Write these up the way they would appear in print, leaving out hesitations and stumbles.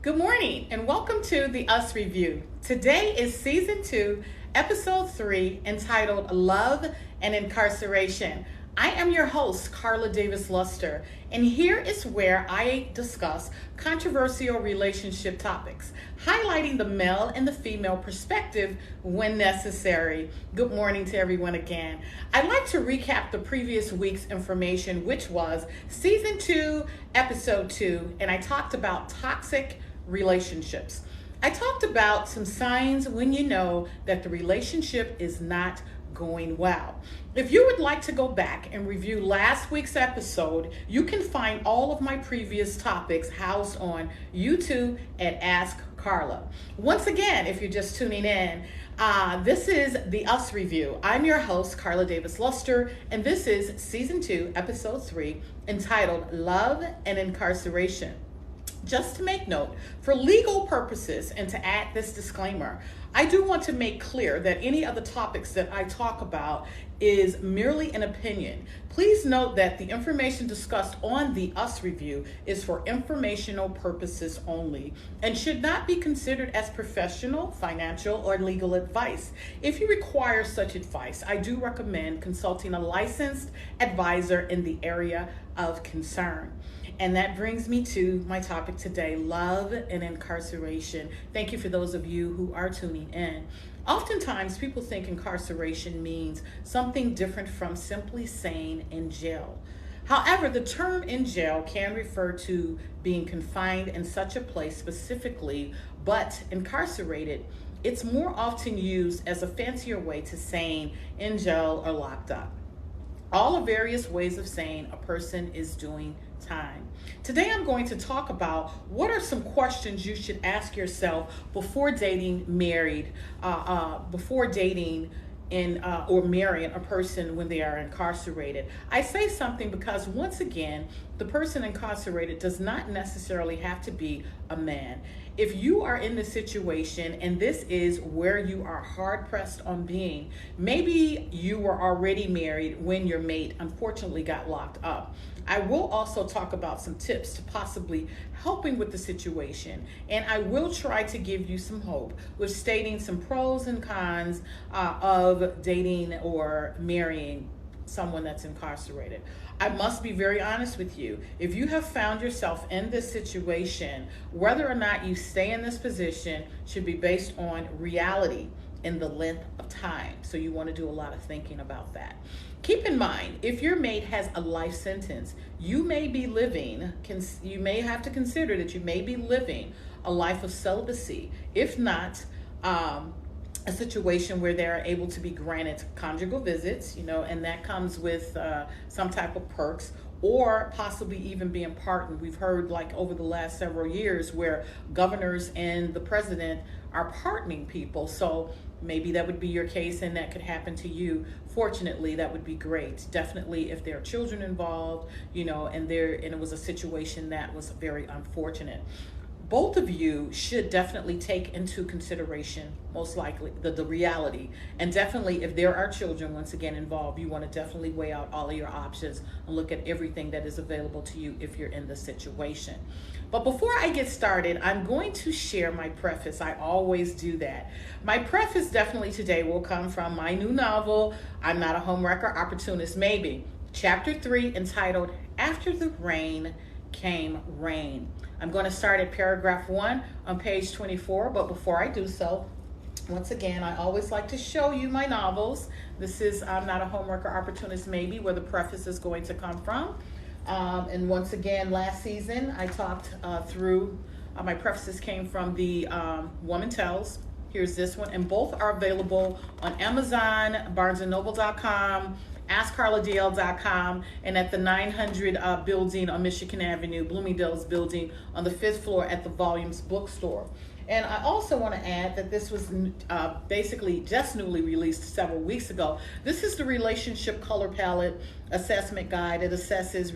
Good morning and welcome to the Us Review. Today is Season 2, Episode 3, entitled Love and Incarceration. I am your host, Carla Davis Luster, and here is where I discuss controversial relationship topics, highlighting the male and the female perspective when necessary. Good morning to everyone again. I'd like to recap the previous week's information, which was Season 2, Episode 2, and I talked about toxic relationships. I talked about some signs when you know that the relationship is not going well. If you would like to go back and review last week's episode, you can find all of my previous topics housed on YouTube at Ask Carla. Once again, if you're just tuning in, this is the Us Review. I'm your host, Carla Davis Luster, and this is Season 2, Episode 3, entitled Love and Incarceration. Just to make note, for legal purposes and to add this disclaimer, I do want to make clear that any of the topics that I talk about is merely an opinion. Please note that the information discussed on the Us Review is for informational purposes only and should not be considered as professional, financial, or legal advice. If you require such advice, I do recommend consulting a licensed advisor in the area of concern. And that brings me to my topic today, love and incarceration. Thank you for those of you who are tuning in. Oftentimes, people think incarceration means something different from simply saying in jail. However, the term in jail can refer to being confined in such a place specifically, but incarcerated, it's more often used as a fancier way to saying in jail or locked up. All are various ways of saying a person is doing time. Today I'm going to talk about what are some questions you should ask yourself before dating or marrying a person when they are incarcerated. I say something because once again, the person incarcerated does not necessarily have to be a man. If you are in this situation and this is where you are hard pressed on being, maybe you were already married when your mate unfortunately got locked up. I will also talk about some tips to possibly helping with the situation, and I will try to give you some hope with stating some pros and cons of dating or marrying someone that's incarcerated. I must be very honest with you. If you have found yourself in this situation, whether or not you stay in this position should be based on reality in the length of time. So you want to do a lot of thinking about that. Keep in mind, if your mate has a life sentence, you may have to consider that you may be living a life of celibacy. If not, a situation where they're able to be granted conjugal visits, and that comes with some type of perks, or possibly even being pardoned. We've heard over the last several years where governors and the president are pardoning people. So maybe that would be your case and that could happen to you. Fortunately, that would be great. Definitely if there are children involved, and it was a situation that was very unfortunate. Both of you should definitely take into consideration, most likely, the reality. And definitely, if there are children, once again, involved, you want to definitely weigh out all of your options and look at everything that is available to you if you're in the situation. But before I get started, I'm going to share my preface. I always do that. My preface definitely today will come from my new novel, I'm Not a Homewrecker, Opportunist Maybe. Chapter 3, entitled, After the Rain Came Rain. I'm going to start at paragraph 1 on page 24, but before I do so, once again, I always like to show you my novels. This is I'm Not a Homewrecker, Opportunist Maybe, where the preface is going to come from. And once again, last season, I talked through, my prefaces came from the Woman Tells. Here's this one, and both are available on Amazon, BarnesandNoble.com, AskCarlaDL.com, and at the 900 building on Michigan Avenue, Bloomingdale's building on the 5th floor at the Volumes Bookstore. And I also want to add that this was basically just newly released several weeks ago. This is the Relationship Color Palette Assessment Guide. It assesses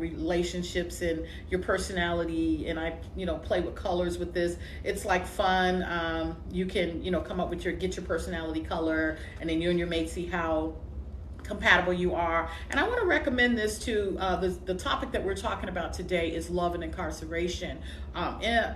relationships and your personality, and I play with colors with this. It's like fun. You can come up with get your personality color, and then you and your mate see how compatible you are. And I want to recommend this to the topic that we're talking about today is love and incarceration.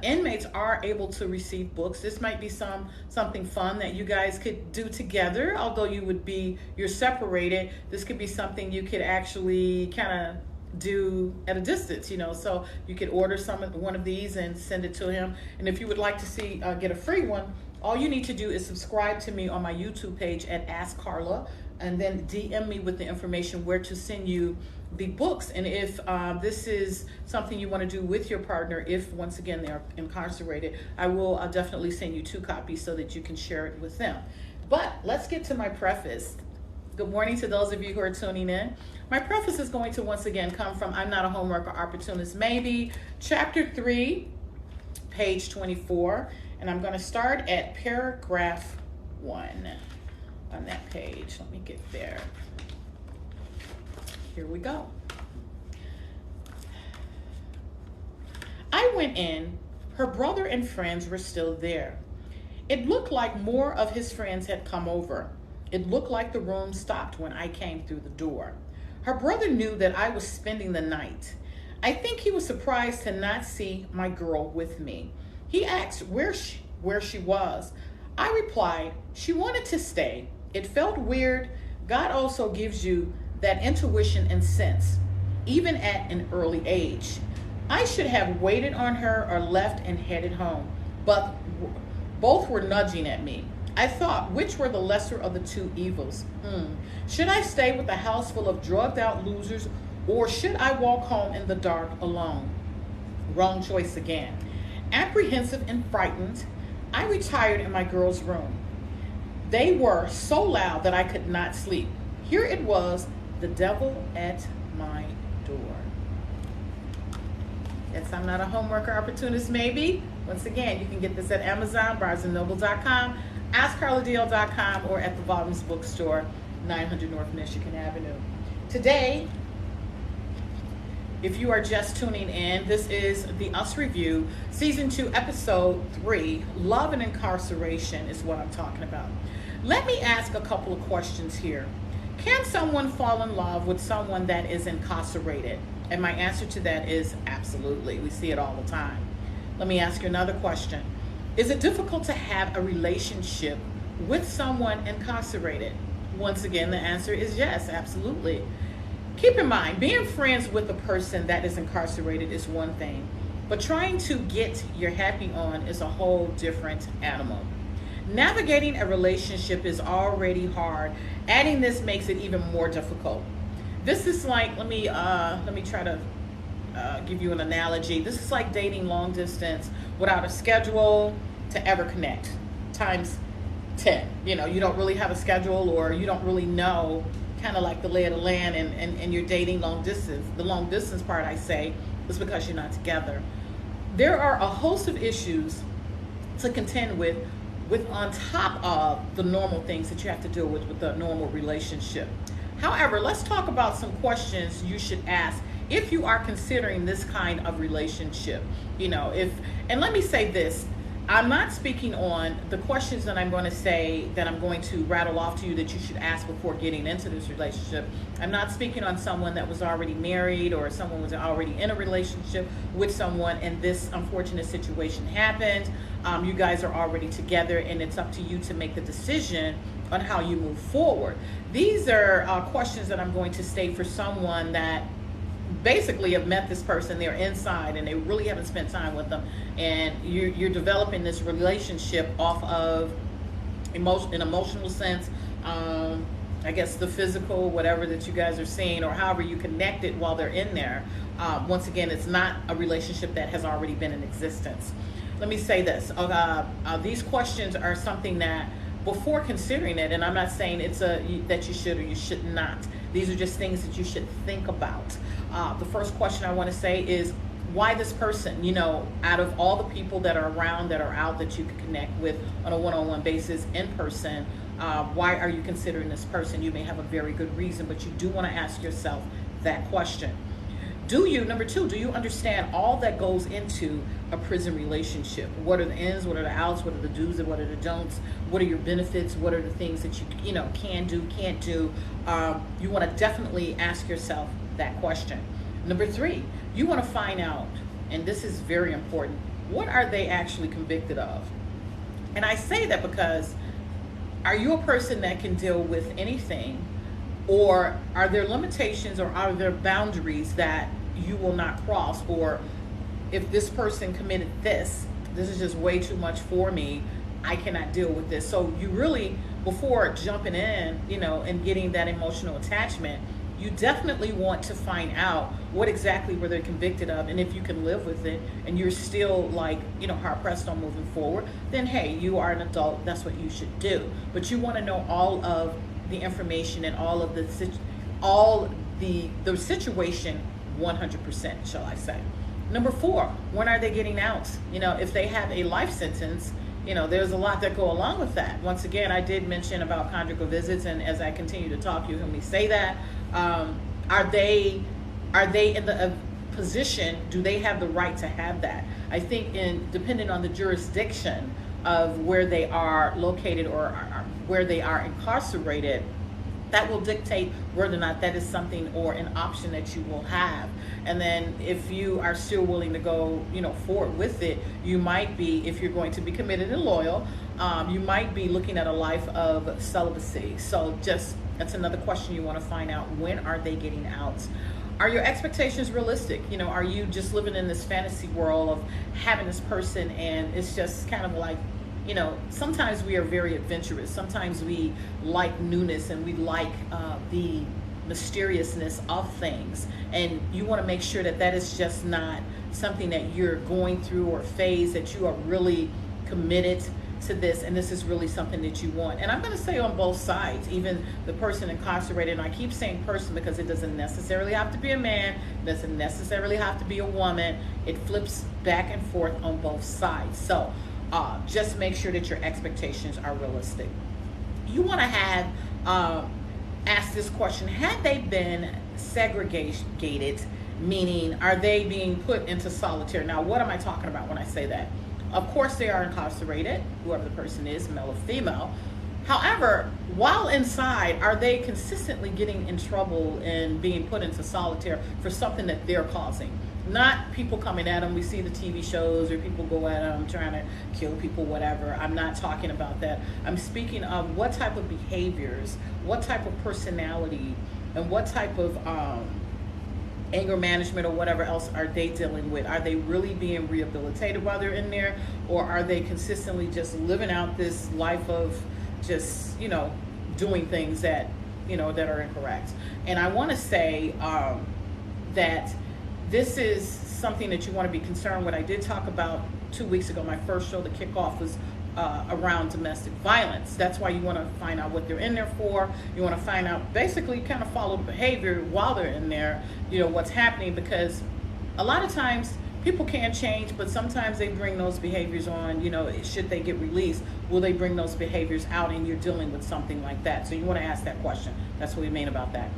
Inmates are able to receive books. This might be something fun that you guys could do together, although you're separated. This could be something you could actually kind of do at a distance, so you could order one of these and send it to him. And if you would like to get a free one, all you need to do is subscribe to me on my YouTube page at Ask Carla, and then DM me with the information where to send you the books. And if this is something you want to do with your partner, if once again they're incarcerated, I will definitely send you 2 copies so that you can share it with them. But let's get to my preface. Good morning to those of you who are tuning in. My preface is going to once again come from I'm Not a Homeworker Opportunist Maybe, chapter 3, page 24. And I'm going to start at paragraph 1 on that page. Let me get there. Here we go. I went in. Her brother and friends were still there. It looked like more of his friends had come over. It looked like the room stopped when I came through the door. Her brother knew that I was spending the night. I think he was surprised to not see my girl with me. He asked where she was. I replied, she wanted to stay. It felt weird. God also gives you that intuition and sense, even at an early age. I should have waited on her or left and headed home, but both were nudging at me. I thought, which were the lesser of the 2 evils? Should I stay with a house full of drugged out losers, or should I walk home in the dark alone? Wrong choice again. Apprehensive and frightened, I retired in my girl's room. They were so loud that I could not sleep. Here it was, the devil at my door. Yes, I'm Not a Homeworker Opportunist Maybe. Once again, you can get this at Amazon, BarnesandNoble.com, AskCarlaDL.com, or at the Volumes Bookstore, 900 North Michigan Avenue. Today, if you are just tuning in, this is the Us Review, Season 2, Episode 3, Love and Incarceration is what I'm talking about. Let me ask a couple of questions here. Can someone fall in love with someone that is incarcerated? And my answer to that is absolutely. We see it all the time. Let me ask you another question. Is it difficult to have a relationship with someone incarcerated? Once again, the answer is yes, absolutely. Keep in mind, being friends with a person that is incarcerated is one thing, but trying to get your happy on is a whole different animal. Navigating a relationship is already hard. Adding this makes it even more difficult. This is like, let me try to give you an analogy. This is like dating long distance without a schedule to ever connect, times 10. You don't really have a schedule, or you don't really know kind of like the lay of the land, and you're dating long distance. The long distance part, I say, is because you're not together. There are a host of issues to contend with on top of the normal things that you have to deal with a normal relationship. However, let's talk about some questions you should ask if you are considering this kind of relationship. And let me say this, I'm not speaking on the questions that I'm going to say, that I'm going to rattle off to you that you should ask before getting into this relationship. I'm not speaking on someone that was already married, or someone was already in a relationship with someone and this unfortunate situation happened. You guys are already together, and it's up to you to make the decision on how you move forward. These are questions that I'm going to state for someone that basically have met this person, they're inside, and they really haven't spent time with them, and you're developing this relationship off of an emotional sense, I guess the physical, whatever that you guys are seeing, or however you connected while they're in there. Once again, it's not a relationship that has already been in existence. Let me say this, these questions are something that before considering it, and I'm not saying it's that you should or you should not. These are just things that you should think about. The first question I want to say is, why this person? Out of all the people that are around, that are out, that you can connect with on a one-on-one basis in person, why are you considering this person? You may have a very good reason, but you do want to ask yourself that question. Number two, do you understand all that goes into a prison relationship? What are the ins, what are the outs, what are the do's and what are the don'ts? What are your benefits? What are the things that you can do, can't do? You want to definitely ask yourself that question. Number three, you want to find out, and this is very important, what are they actually convicted of? And I say that because, are you a person that can deal with anything? Or are there limitations or are there boundaries that you will not cross? Or if this person committed this is just way too much for me, I cannot deal with this. So you really, before jumping in, and getting that emotional attachment, you definitely want to find out what exactly were they convicted of. And if you can live with it and you're still hard pressed on moving forward, then hey, you are an adult, that's what you should do. But you want to know all of the information and all of the situation 100%, shall I say. Number four, when are they getting out? If they have a life sentence, there's a lot that go along with that. Once again, I did mention about conjugal visits, and as I continue to talk, you hear me say that. Are they in the position? Do they have the right to have that? I think, depending on the jurisdiction of where they are located or where they are incarcerated, that will dictate whether or not that is something or an option that you will have. And then if you are still willing to go, forward with it, you might be, if you're going to be committed and loyal, you might be looking at a life of celibacy. So that's another question you want to find out. When are they getting out? Are your expectations realistic? Are you just living in this fantasy world of having this person and it's just kind of like, sometimes we are very adventurous. Sometimes we like newness and we like the mysteriousness of things. And you want to make sure that is just not something that you're going through or phase, that you are really committed to this and this is really something that you want. And I'm going to say on both sides, even the person incarcerated, and I keep saying person because it doesn't necessarily have to be a man, it doesn't necessarily have to be a woman. It flips back and forth on both sides. So just make sure that your expectations are realistic. You want to have ask this question: had they been segregated, meaning are they being put into solitary? Now, what am I talking about when I say that? Of course, they are incarcerated, whoever the person is, male or female. However, while inside, are they consistently getting in trouble and being put into solitary for something that they're causing? Not people coming at them. We see the TV shows or people go at them trying to kill people, whatever. I'm not talking about that. I'm speaking of what type of behaviors, what type of personality, and what type of anger management or whatever else are they dealing with? Are they really being rehabilitated while they're in there? Or are they consistently just living out this life of just, doing things that, that are incorrect? And I want to say that this is something that you want to be concerned with. I did talk about 2 weeks ago, my first show, the kickoff was around domestic violence. That's why you want to find out what they're in there for. You want to find out, basically kind of follow the behavior while they're in there, what's happening, because a lot of times people can change, but sometimes they bring those behaviors on, should they get released, will they bring those behaviors out, and you're dealing with something like that. So you want to ask that question. That's what we mean about that.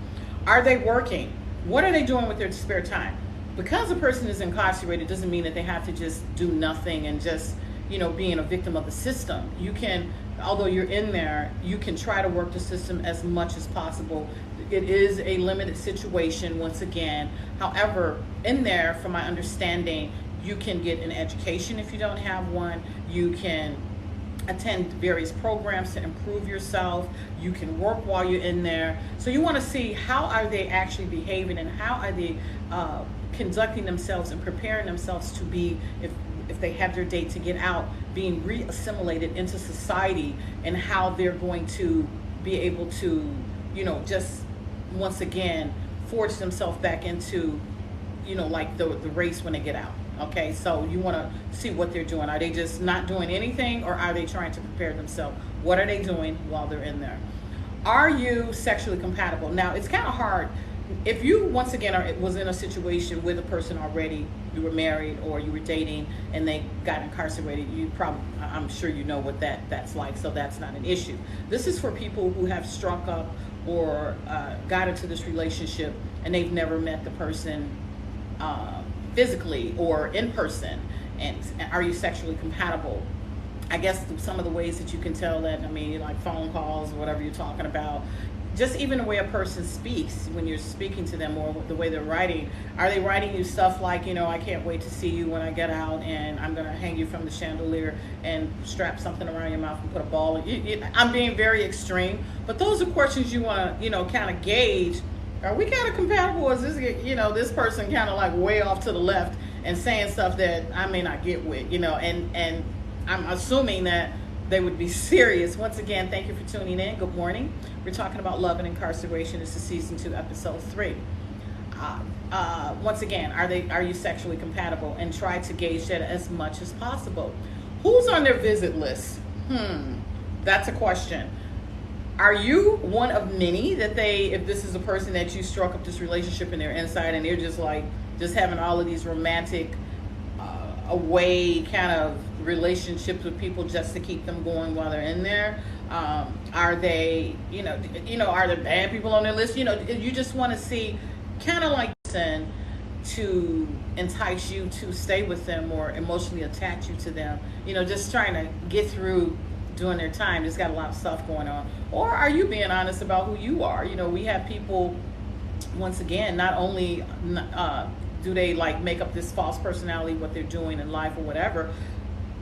Are they working? What are they doing with their spare time? Because a person is incarcerated doesn't mean that they have to just do nothing and just, being a victim of the system. You can, although you're in there, you can try to work the system as much as possible. It is a limited situation, once again. However, in there, from my understanding, you can get an education if you don't have one. You can attend various programs to improve yourself. You can work while you're in there. So you want to see how are they actually behaving and how are they conducting themselves and preparing themselves to be, if they have their date to get out, being re-assimilated into society, and how they're going to be able to, just once again forge themselves back into, like the race when they get out. Okay, so you want to see what they're doing. Are they just not doing anything, or are they trying to prepare themselves? What are they doing while they're in there? Are you sexually compatible? Now, it's kind of hard. If you, once again, was in a situation with a person already, you were married or you were dating and they got incarcerated, I'm sure you know what that's like, so that's not an issue. This is for people who have struck up or got into this relationship and they've never met the person physically or in person, and are you sexually compatible? I guess some of the ways that you can tell that, I mean, like phone calls or whatever you're talking about, just even the way a person speaks when you're speaking to them, or the way they're writing. Are they writing you stuff like, I can't wait to see you when I get out, and I'm going to hang you from the chandelier and strap something around your mouth and put a ball in. I'm being very extreme, but those are questions you want to, kind of gauge. Are we kind of compatible, or is this, this person kind of like way off to the left and saying stuff that I may not get with, and I'm assuming that they would be serious. Once again, thank you for tuning in. Good morning. We're talking about love and incarceration. This is season 2, episode 3. Once again, are you sexually compatible? And try to gauge that as much as possible. Who's on their visit list? That's a question. Are you one of many that if this is a person that you struck up this relationship in their inside, and they're just having all of these romantic away kind of relationships with people just to keep them going while they're in there? Are they, are there bad people on their list? You just want to see kind of like to entice you to stay with them or emotionally attach you to them, just trying to get through during their time. Just got a lot of stuff going on. Or are you being honest about who you are? We have people, once again, not only do they like make up this false personality, what they're doing in life or whatever.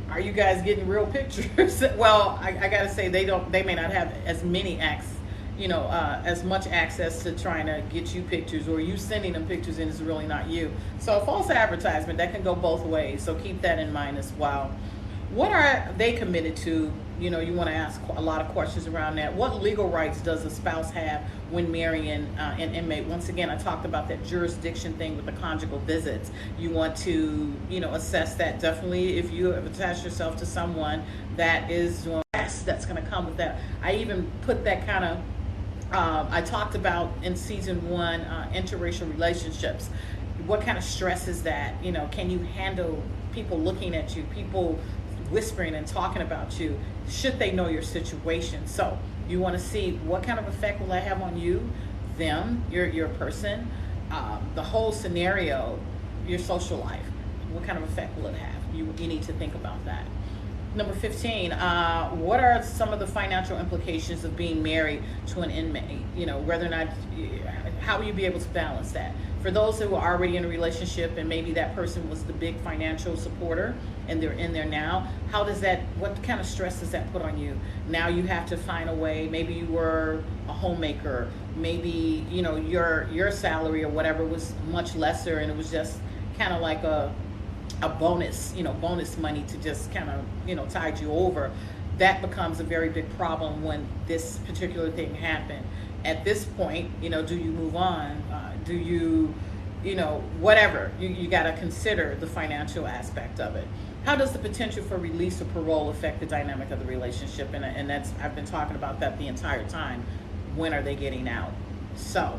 Are you guys getting real pictures? Well, I gotta say they may not have as many as much access to trying to get you pictures, or you sending them pictures and it's really not you. So false advertisement, that can go both ways. So keep that in mind as well. What are they committed to? You want to ask a lot of questions around that. What legal rights does a spouse have when marrying an inmate? Once again, I talked about that jurisdiction thing with the conjugal visits. You want to, assess that definitely if you have attached yourself to someone that is doing that's going to come with that. I even put that kind of, I talked about in season 1, interracial relationships. What kind of stress is that? Can you handle people looking at you, people whispering and talking about you? Should they know your situation? So you want to see what kind of effect will that have on you, them, your person, the whole scenario, your social life. What kind of effect will it have? You need to think about that. Number 15, what are some of the financial implications of being married to an inmate? Whether or not, how will you be able to balance that? For those who are already in a relationship and maybe that person was the big financial supporter and they're in there now, what kind of stress does that put on you? Now you have to find a way. Maybe you were a homemaker. Maybe, your salary or whatever was much lesser, and it was just kind of like a bonus, bonus money to just kind of, tide you over. That becomes a very big problem when this particular thing happened. At this point, do you move on? Do you, whatever. You got to consider the financial aspect of it. How does the potential for release or parole affect the dynamic of the relationship? And that's, I've been talking about that the entire time. When are they getting out? So,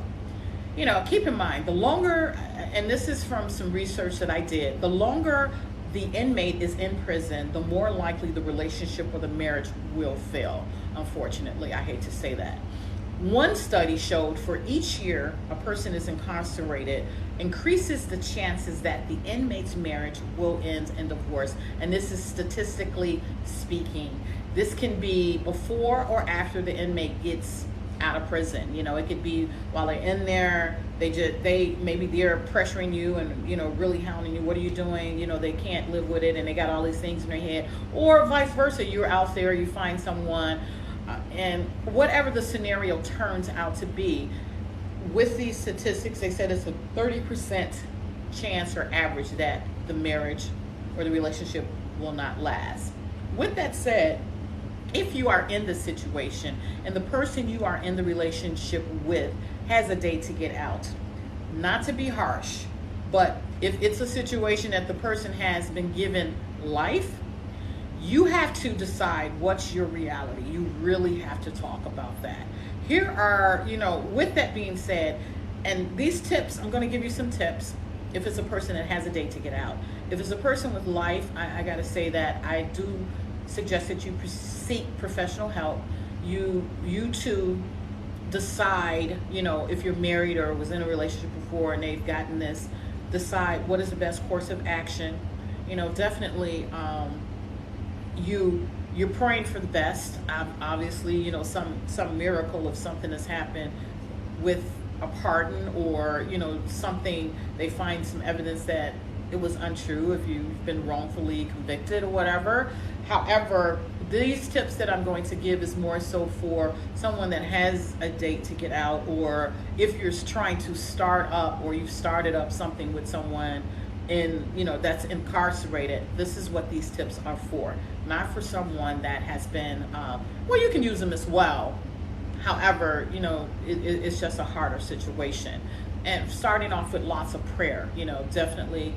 keep in mind, the longer, and this is from some research that I did, the longer the inmate is in prison, the more likely the relationship or the marriage will fail. Unfortunately, I hate to say that. One study showed for each year a person is incarcerated increases the chances that the inmate's marriage will end in divorce. And this is statistically speaking. This can be before or after the inmate gets out of prison. It could be while they're in there, maybe they're pressuring you and really hounding you. What are you doing? They can't live with it and they got all these things in their head. Or vice versa, you're out there, you find someone, and whatever the scenario turns out to be, with these statistics, they said it's a 30% chance or average that the marriage or the relationship will not last. With that said, if you are in the situation and the person you are in the relationship with has a date to get out, not to be harsh, but if it's a situation that the person has been given life, you have to decide what's your reality. You really have to talk about that. Here are, with that being said, and these tips, I'm going to give you some tips if it's a person that has a date to get out. If it's a person with life, I got to say that I do suggest that you seek professional help. You too decide, if you're married or was in a relationship before and they've gotten this decide what is the best course of action. Definitely, you're praying for the best. Obviously, some miracle of something has happened with a pardon, or something, they find some evidence that it was untrue, if you've been wrongfully convicted or whatever. However, these tips that I'm going to give is more so for someone that has a date to get out, or if you're trying to start up, or you've started up something with someone that's incarcerated. This is what these tips are for, not for someone that has been well, you can use them as well. However, it's just a harder situation. And starting off with lots of prayer, definitely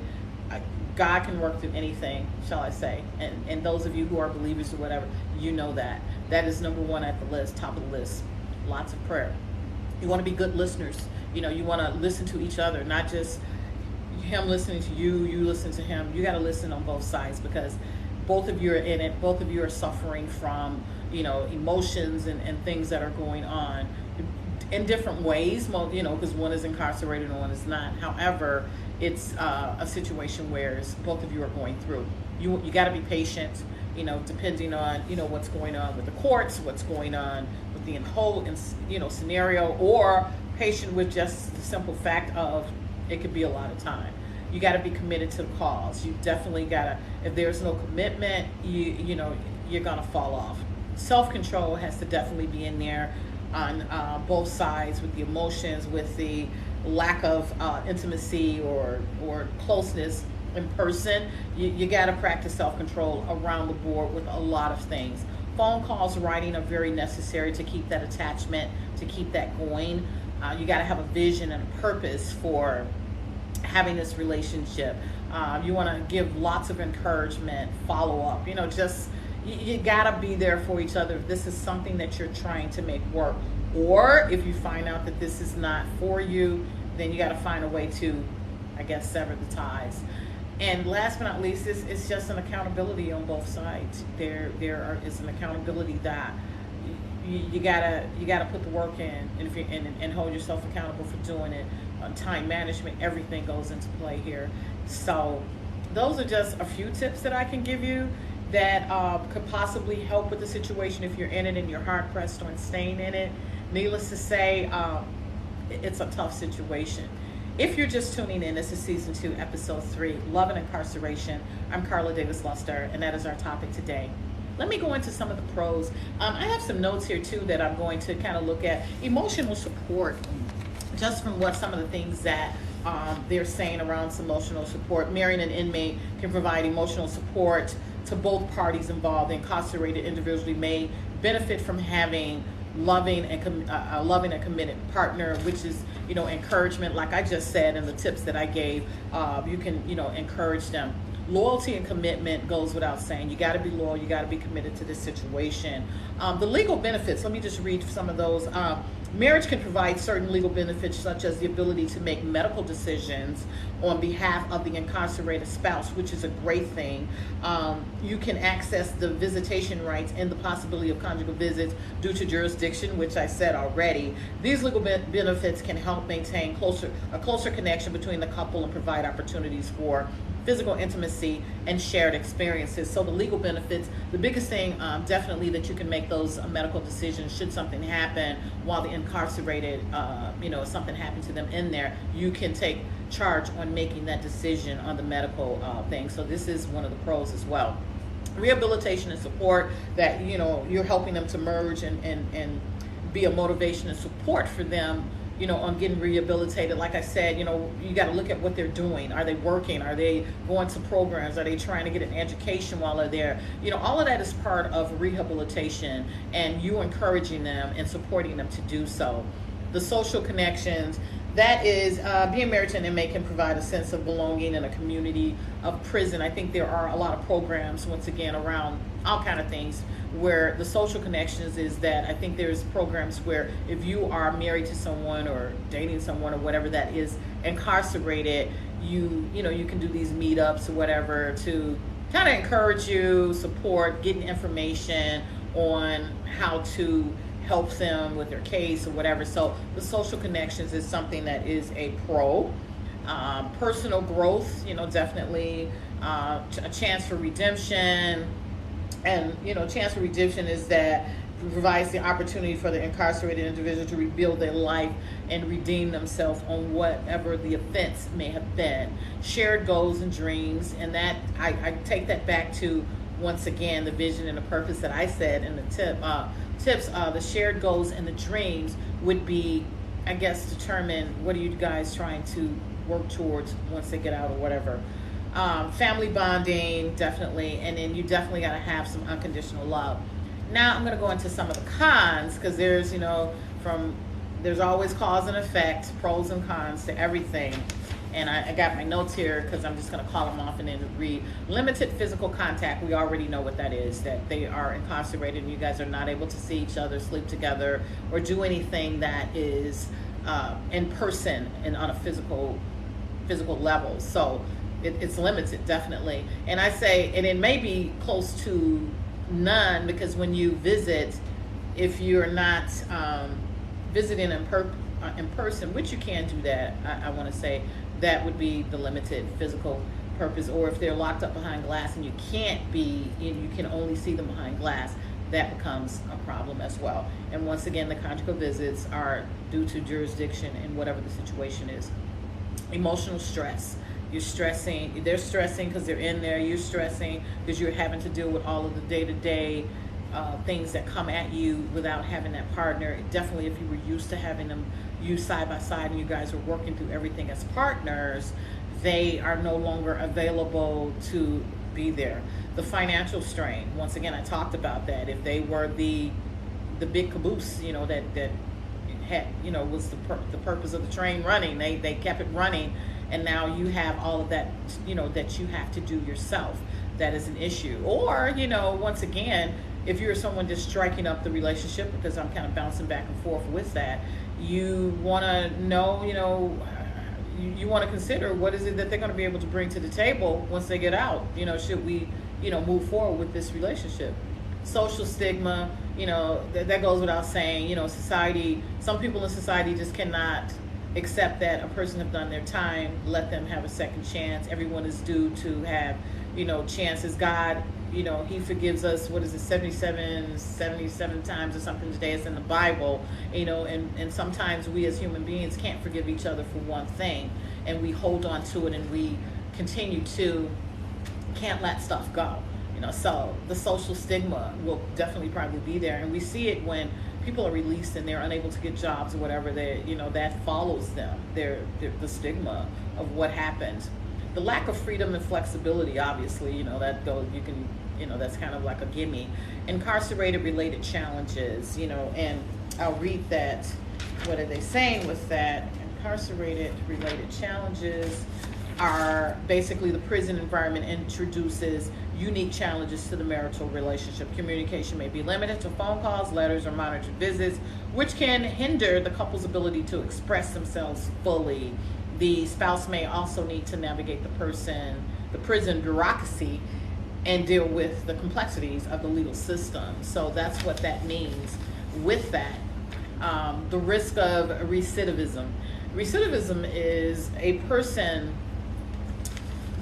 God can work through anything, shall I say. And those of you who are believers or whatever, that is number one at the list, top of the list. Lots of prayer. You want to be good listeners. You want to listen to each other, not just him listening to you, you listen to him. You got to listen on both sides, because both of you are in it. Both of you are suffering from, emotions and things that are going on in different ways, because one is incarcerated and one is not. However, it's a situation where both of you are going through. You got to be patient, depending on, what's going on with the courts, what's going on with the whole, scenario, or patient with just the simple fact of it could be a lot of time. You got to be committed to the cause. You definitely got to, if there's no commitment, you're going to fall off. Self-control has to definitely be in there on both sides, with the emotions, with the lack of intimacy or closeness in person. You got to practice self-control around the board with a lot of things. Phone calls, writing are very necessary to keep that attachment, to keep that going. You got to have a vision and a purpose for having this relationship. You want to give lots of encouragement, follow up, you got to be there for each other if this is something that you're trying to make work. Or if you find out that this is not for you, then you got to find a way to, sever the ties. And last but not least, it's just an accountability on both sides. There is an accountability that you gotta put the work in, and hold yourself accountable for doing it. Time management, everything goes into play here. So those are just a few tips that I can give you that could possibly help with the situation if you're in it and you're hard pressed on staying in it. Needless to say, it's a tough situation. If you're just tuning in, this is season 2, episode 3, Love and Incarceration. I'm Carla Davis Luster, and that is our topic today. Let me go into some of the pros. I have some notes here too that I'm going to kind of look at. Emotional support, just from what some of the things that they're saying around some emotional support. Marrying an inmate can provide emotional support to both parties involved. Incarcerated individuals may benefit from having loving and committed partner, which is encouragement, like I just said in the tips that I gave. You can encourage them. Loyalty and commitment goes without saying. You got to be loyal. You got to be committed to this situation. The legal benefits, let me just read some of those. Marriage can provide certain legal benefits, such as the ability to make medical decisions on behalf of the incarcerated spouse, which is a great thing. You can access the visitation rights and the possibility of conjugal visits due to jurisdiction, which I said already. These legal benefits can help maintain a closer connection between the couple and provide opportunities for physical intimacy and shared experiences. So the legal benefits, the biggest thing, definitely that you can make those medical decisions should something happen while the incarcerated, something happened to them in there. You can take charge on making that decision on the medical thing. So this is one of the pros as well. Rehabilitation and support, that you're helping them to merge and be a motivation and support for them on getting rehabilitated. Like I said, you got to look at what they're doing. Are they working? Are they going to programs? Are they trying to get an education while they're there? All of that is part of rehabilitation, and you encouraging them and supporting them to do so. The social connections, that is, being married to an inmate can provide a sense of belonging in a community of prison. I think there are a lot of programs, once again, around all kind of things, where the social connections is that I think there's programs where if you are married to someone or dating someone or whatever that is incarcerated, you can do these meetups or whatever to kind of encourage you, support, getting information on how to help them with their case or whatever. So the social connections is something that is a pro. personal growth, definitely a chance for redemption. And, chance for redemption is that provides the opportunity for the incarcerated individual to rebuild their life and redeem themselves on whatever the offense may have been. Shared goals and dreams, and that I take that back to, once again, the vision and the purpose that I said in the tips. The shared goals and the dreams would be, I guess, determine what are you guys trying to work towards once they get out or whatever. Family bonding, definitely, and then you definitely got to have some unconditional love. Now I'm going to go into some of the cons, because there's, there's always cause and effect, pros and cons to everything. And I got my notes here because I'm just going to call them off and then read. Limited physical contact, we already know what that is, that they are incarcerated and you guys are not able to see each other, sleep together, or do anything that is in person and on a physical level. So it's limited, definitely. And I say, and it may be close to none, because when you visit, if you're not visiting in person, which you can do that, I want to say that would be the limited physical purpose. Or if they're locked up behind glass and you can't be, you can only see them behind glass, that becomes a problem as well. And once again, the conjugal visits are due to jurisdiction and whatever the situation is. Emotional stress. You're stressing, they're stressing because they're in there, you're stressing because you're having to deal with all of the day-to-day things that come at you without having that partner. Definitely, if you were used to having them you side by side and you guys were working through everything as partners, they are no longer available to be there. The financial strain, once again, I talked about that. If they were the big caboose, that had, was the purpose of the train running, they kept it running, and now you have all of that, that you have to do yourself. That is an issue. Or, once again, if you're someone just striking up the relationship, because I'm kind of bouncing back and forth with that, you want to know, you want to consider what is it that they're going to be able to bring to the table once they get out. Should we, move forward with this relationship? Social stigma, that goes without saying. Society, some people in society just cannot accept that a person have done their time, let them have a second chance. Everyone is due to have, chances. God, he forgives us, what is it, 77 times or something today. It's in the Bible, and sometimes we as human beings can't forgive each other for one thing, and we hold on to it and we continue to can't let stuff go. So the social stigma will definitely probably be there, and we see it when people are released and they're unable to get jobs or whatever. That follows them. The stigma of what happened. The lack of freedom and flexibility, obviously, that goes. You can, that's kind of like a gimme. Incarcerated related challenges, and I'll read that. What are they saying with that? Incarcerated related challenges are basically the prison environment introduces unique challenges to the marital relationship. Communication may be limited to phone calls, letters, or monitored visits, which can hinder the couple's ability to express themselves fully. The spouse may also need to navigate the prison bureaucracy and deal with the complexities of the legal system. So that's what that means with that. The risk of recidivism. Recidivism is a person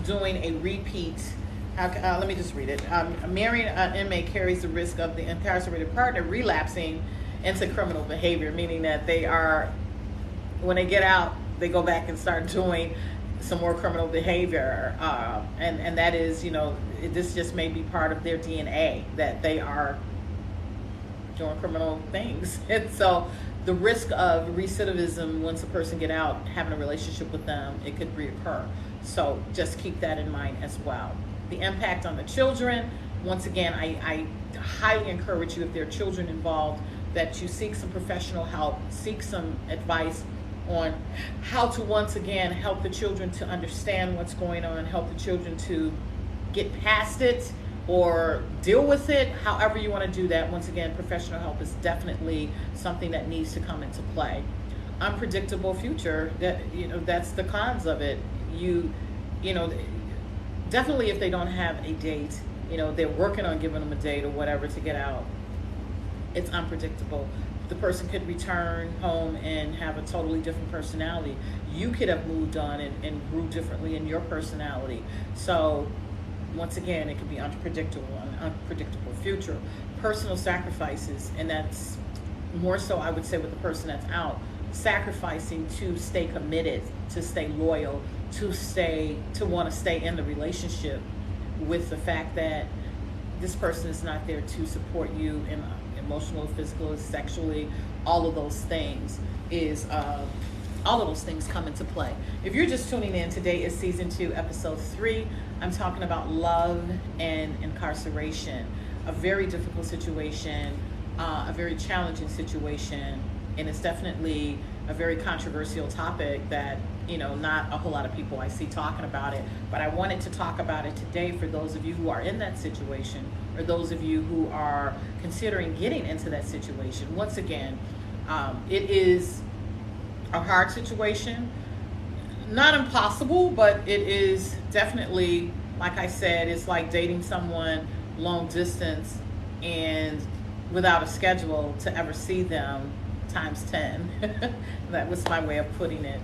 doing a repeat. Let me just read it. Marrying an inmate carries the risk of the incarcerated partner relapsing into criminal behavior, meaning that they are, when they get out, they go back and start doing some more criminal behavior. And that is, this just may be part of their DNA, that they are doing criminal things. And so the risk of recidivism, once a person get out, having a relationship with them, it could reoccur. So just keep that in mind as well. The impact on the children, once again, I highly encourage you, if there are children involved, that you seek some professional help, seek some advice on how to, once again, help the children to understand what's going on, help the children to get past it or deal with it, however you want to do that. Once again, professional help is definitely something that needs to come into play. Unpredictable future, that's the cons of it. Definitely if they don't have a date, they're working on giving them a date or whatever to get out. It's unpredictable. the person could return home and have a totally different personality. You could have moved on and grew differently in your personality. So once again, it could be unpredictable future. Personal sacrifices, and that's more so, I would say, with the person that's out, sacrificing to stay committed, to stay loyal, to want to stay in the relationship, with the fact that this person is not there to support you in emotional, physical, sexually. All of those things is all of those things come into play. If you're just tuning in, today is season 2, episode 3. I'm talking about love and incarceration, a very difficult situation, a very challenging situation, and it's definitely a very controversial topic that, not a whole lot of people I see talking about it. But I wanted to talk about it today for those of you who are in that situation, or those of you who are considering getting into that situation. Once again, it is a hard situation. Not impossible, but it is definitely, like I said, it's like dating someone long distance and without a schedule to ever see them times 10. That was my way of putting it.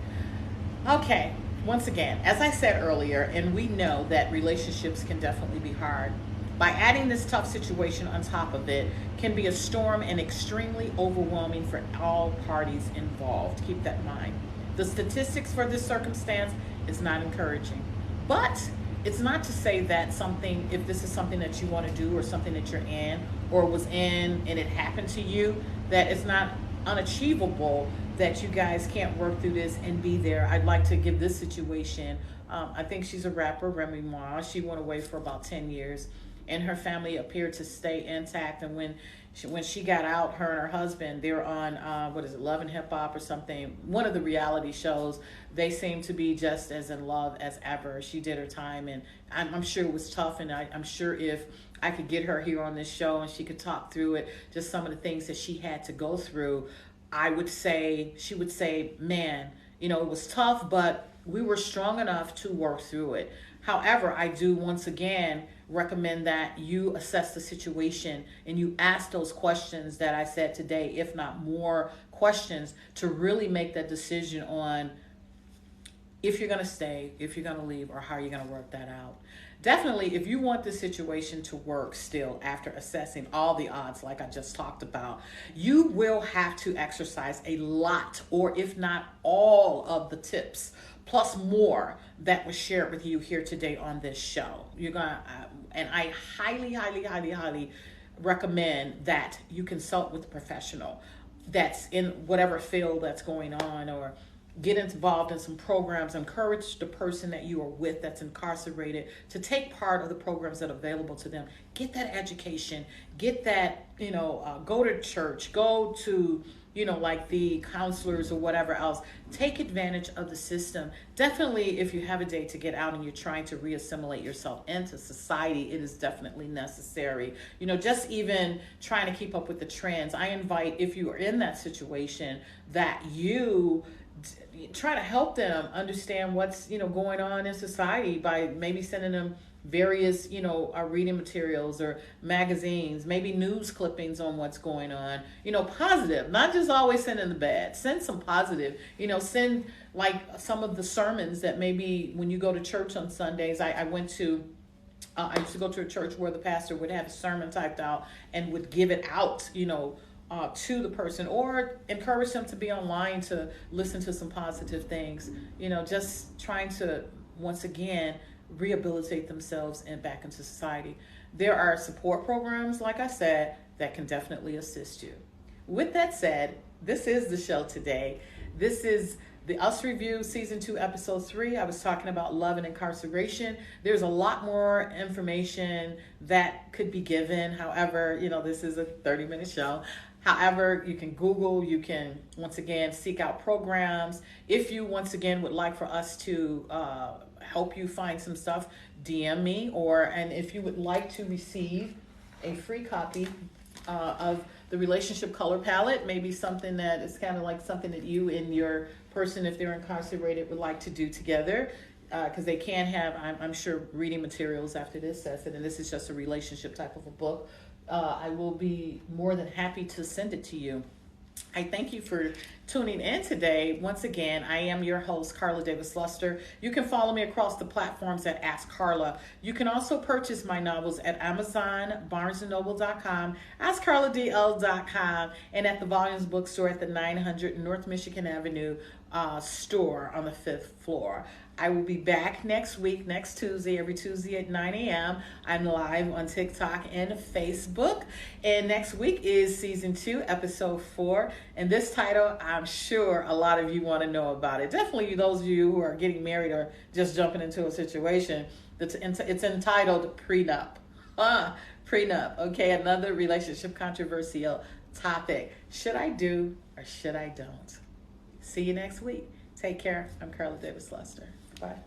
Okay, once again, as I said earlier, and we know that relationships can definitely be hard. By adding this tough situation on top of it can be a storm and extremely overwhelming for all parties involved. Keep that in mind. The statistics for this circumstance is not encouraging. But it's not to say that if this is something that you want to do, or something that you're in or was in and it happened to you, that it's not unachievable, that you guys can't work through this and be there. I'd like to give this situation, I think she's a rapper, Remy Ma. She went away for about 10 years and her family appeared to stay intact. And when she got out, her and her husband, they were on, Love and Hip Hop or something, one of the reality shows. They seemed to be just as in love as ever. She did her time, and I'm sure it was tough, and I'm sure if I could get her here on this show and she could talk through it, just some of the things that she had to go through, she would say, man, it was tough, but we were strong enough to work through it. However, I do once again recommend that you assess the situation and you ask those questions that I said today, if not more questions, to really make that decision on if you're going to stay, if you're going to leave, or how you're going to work that out. Definitely, if you want this situation to work still after assessing all the odds like I just talked about, you will have to exercise a lot, or if not all, of the tips, plus more, that was shared with you here today on this show. And I highly, highly, highly, highly recommend that you consult with a professional that's in whatever field that's going on, or get involved in some programs. Encourage the person that you are with that's incarcerated to take part of the programs that are available to them. Get that education, get that, go to church, go to, like the counselors or whatever else. Take advantage of the system. Definitely, if you have a day to get out and you're trying to reassimilate yourself into society, it is definitely necessary. Just even trying to keep up with the trends. I invite, if you are in that situation, that you try to help them understand what's going on in society, by maybe sending them various reading materials or magazines, maybe news clippings on what's going on, positive, not just always sending the bad. Send some positive, send like some of the sermons that maybe when you go to church on Sundays. I used to go to a church where the pastor would have a sermon typed out and would give it out, to the person, or encourage them to be online to listen to some positive things, just trying to, once again, rehabilitate themselves and back into society. There are support programs, like I said, that can definitely assist you. With that said, this is the show today. This is the Us Review, Season 2, Episode 3. I was talking about love and incarceration. There's a lot more information that could be given. However, this is a 30-minute show. However, you can Google, you can, once again, seek out programs. If you, once again, would like for us to help you find some stuff, DM me. And if you would like to receive a free copy of the Relationship Color Palette, maybe something that is kind of like something that you and your person, if they're incarcerated, would like to do together, because they can have, I'm sure, reading materials after this session, and this is just a relationship type of a book. I will be more than happy to send it to you. I thank you for tuning in today. Once again, I am your host, Carla Davis Luster. You can follow me across the platforms at Ask Carla. You can also purchase my novels at Amazon, BarnesandNoble.com, AskCarlaDL.com, and at the Volumes Bookstore at the 900 North Michigan Avenue store on the 5th floor. I will be back next week, next Tuesday, every Tuesday at 9 a.m. I'm live on TikTok and Facebook. And next week is season 2, episode 4. And this title, I'm sure a lot of you want to know about it. Definitely those of you who are getting married or just jumping into a situation. It's entitled Prenup. Prenup. Okay, another relationship controversial topic. Should I do or should I don't? See you next week. Take care. I'm Carla Davis Luster. Bye.